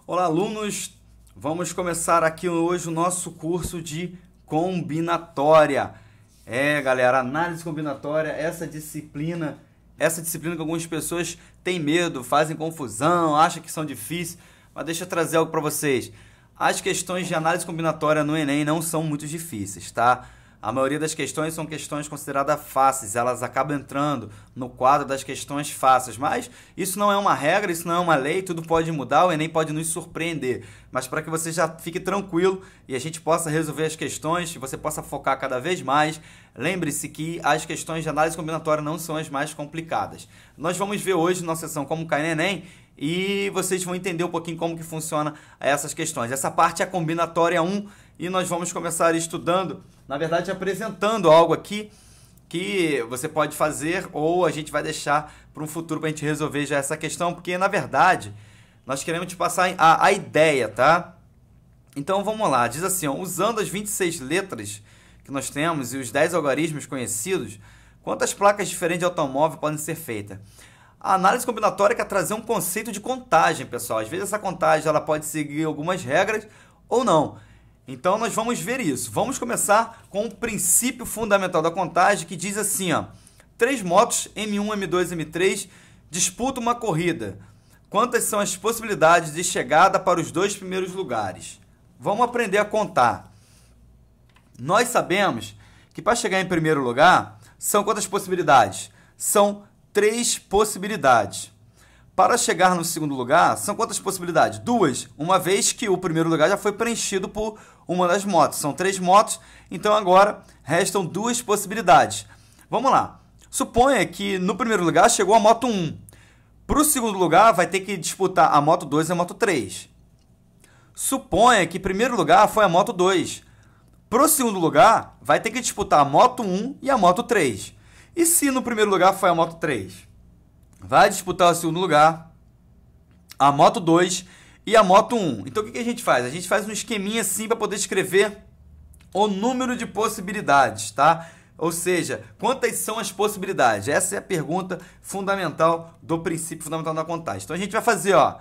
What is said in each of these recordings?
Olá, alunos! Vamos começar aqui hoje o nosso curso de combinatória. Galera, análise combinatória, essa disciplina que algumas pessoas têm medo, fazem confusão, acham que são difíceis, mas deixa eu trazer algo para vocês. As questões de análise combinatória no Enem não são muito difíceis, tá? A maioria das questões são questões consideradas fáceis, elas acabam entrando no quadro das questões fáceis, mas isso não é uma regra, isso não é uma lei, tudo pode mudar, o Enem pode nos surpreender, mas para que você já fique tranquilo e a gente possa resolver as questões, e você possa focar cada vez mais, lembre-se que as questões de análise combinatória não são as mais complicadas. Nós vamos ver hoje na sessão Como Cai no Enem e vocês vão entender um pouquinho como que funciona essas questões. Essa parte é a combinatória 1 e nós vamos começar estudando, na verdade apresentando algo aqui que você pode fazer ou a gente vai deixar para um futuro para a gente resolver já essa questão, porque na verdade nós queremos te passar a ideia, tá? Então vamos lá, diz assim, ó, usando as 26 letras que nós temos e os 10 algarismos conhecidos, quantas placas diferentes de automóvel podem ser feitas? A análise combinatória quer trazer um conceito de contagem, pessoal. Às vezes essa contagem ela pode seguir algumas regras ou não. Então nós vamos ver isso. Vamos começar com o princípio fundamental da contagem que diz assim, ó, 3 motos M1, M2, M3 disputam uma corrida. Quantas são as possibilidades de chegada para os 2 primeiros lugares? Vamos aprender a contar. Nós sabemos que para chegar em primeiro lugar, são quantas possibilidades? São 3 possibilidades. Para chegar no segundo lugar, são quantas possibilidades? 2, uma vez que o primeiro lugar já foi preenchido por uma das motos. São 3 motos, então agora restam 2 possibilidades. Vamos lá. Suponha que no primeiro lugar chegou a moto 1. Para o segundo lugar, vai ter que disputar a moto 2 e a moto 3. Suponha que em primeiro lugar foi a moto 2. Para o segundo lugar, vai ter que disputar a moto 1 e a moto 3. E se no primeiro lugar foi a moto 3? Vai disputar o segundo lugar, a moto 2 e a moto 1. Então o que a gente faz? A gente faz um esqueminha assim para poder escrever o número de possibilidades, tá? Ou seja, quantas são as possibilidades? Essa é a pergunta fundamental do princípio fundamental da contagem. Então a gente vai fazer, ó,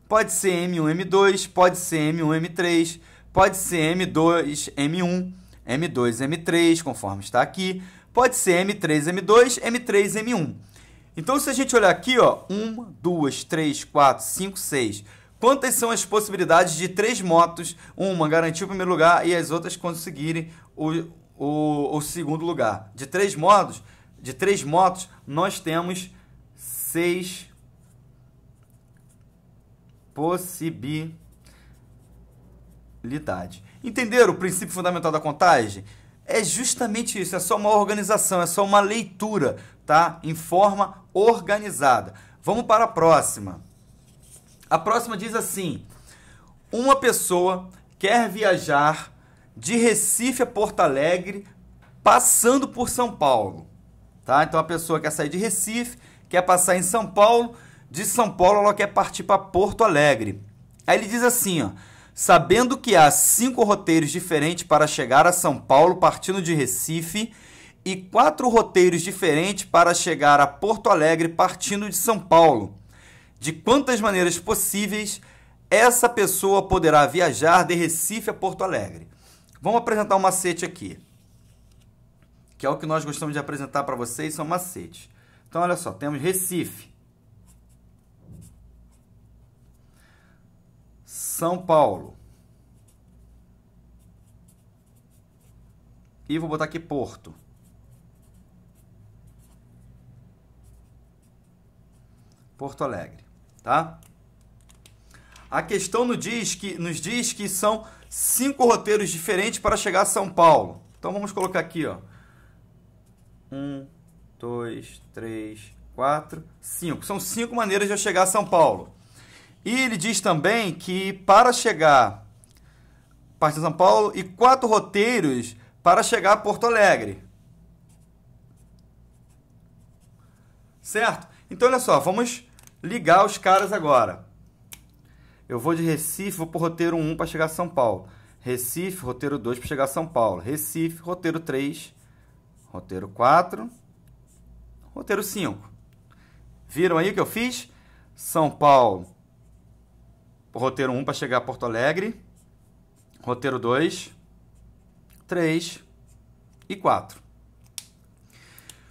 pode ser M1, M2, pode ser M1, M3, pode ser M2, M1, M2, M3, conforme está aqui. Pode ser M3, M2, M3, M1. Então, se a gente olhar aqui, ó, 1, 2, 3, 4, 5, 6. Quantas são as possibilidades de 3 motos? Uma garantir o primeiro lugar e as outras conseguirem o segundo lugar. De 3 motos, nós temos 6 possibilidades. Entenderam o princípio fundamental da contagem? É justamente isso, é só uma organização, é só uma leitura, tá? Em forma organizada. Vamos para a próxima. A próxima diz assim, uma pessoa quer viajar de Recife a Porto Alegre passando por São Paulo, tá? Então a pessoa quer sair de Recife, quer passar em São Paulo, de São Paulo ela quer partir para Porto Alegre. Aí ele diz assim, ó, sabendo que há 5 roteiros diferentes para chegar a São Paulo partindo de Recife e 4 roteiros diferentes para chegar a Porto Alegre partindo de São Paulo, de quantas maneiras possíveis essa pessoa poderá viajar de Recife a Porto Alegre? Vamos apresentar um macete aqui, que é o que nós gostamos de apresentar para vocês, são macetes. Então, olha só, temos Recife, São Paulo. E vou botar aqui Porto. Porto Alegre, tá? A questão nos diz que são 5 roteiros diferentes para chegar a São Paulo. Então vamos colocar aqui, ó. 1, 2, 3, 4, 5. São 5 maneiras de eu chegar a São Paulo. E ele diz também que para chegar a São Paulo e 4 roteiros para chegar a Porto Alegre. Certo? Então, olha só, vamos ligar os caras agora. Eu vou de Recife, vou para o roteiro 1 para chegar a São Paulo. Recife, roteiro 2 para chegar a São Paulo. Recife, roteiro 3, roteiro 4, roteiro 5. Viram aí o que eu fiz? São Paulo, roteiro 1 para chegar a Porto Alegre. Roteiro 2, 3 e 4.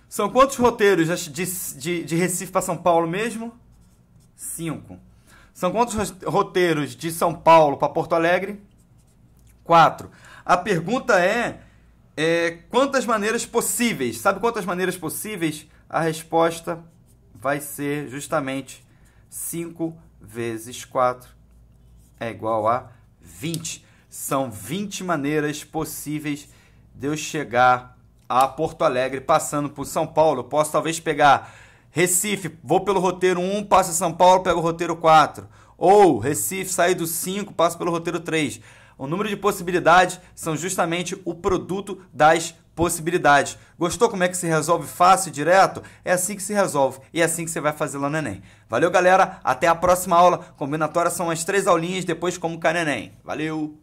São quantos roteiros de Recife para São Paulo mesmo? 5. São quantos roteiros de São Paulo para Porto Alegre? 4. A pergunta é quantas maneiras possíveis? Sabe quantas maneiras possíveis? A resposta vai ser justamente 5 vezes 4 é igual a 20. São 20 maneiras possíveis de eu chegar a Porto Alegre passando por São Paulo. Eu posso talvez pegar Recife, vou pelo roteiro 1, passo em São Paulo, pego o roteiro 4. Ou Recife, sair do 5, passo pelo roteiro 3. O número de possibilidades são justamente o produto das possibilidades. Gostou como é que se resolve fácil e direto? É assim que se resolve e é assim que você vai fazer lá no Enem. Valeu, galera. Até a próxima aula. Combinatória são as 3 aulinhas, depois como cai no Enem. Valeu!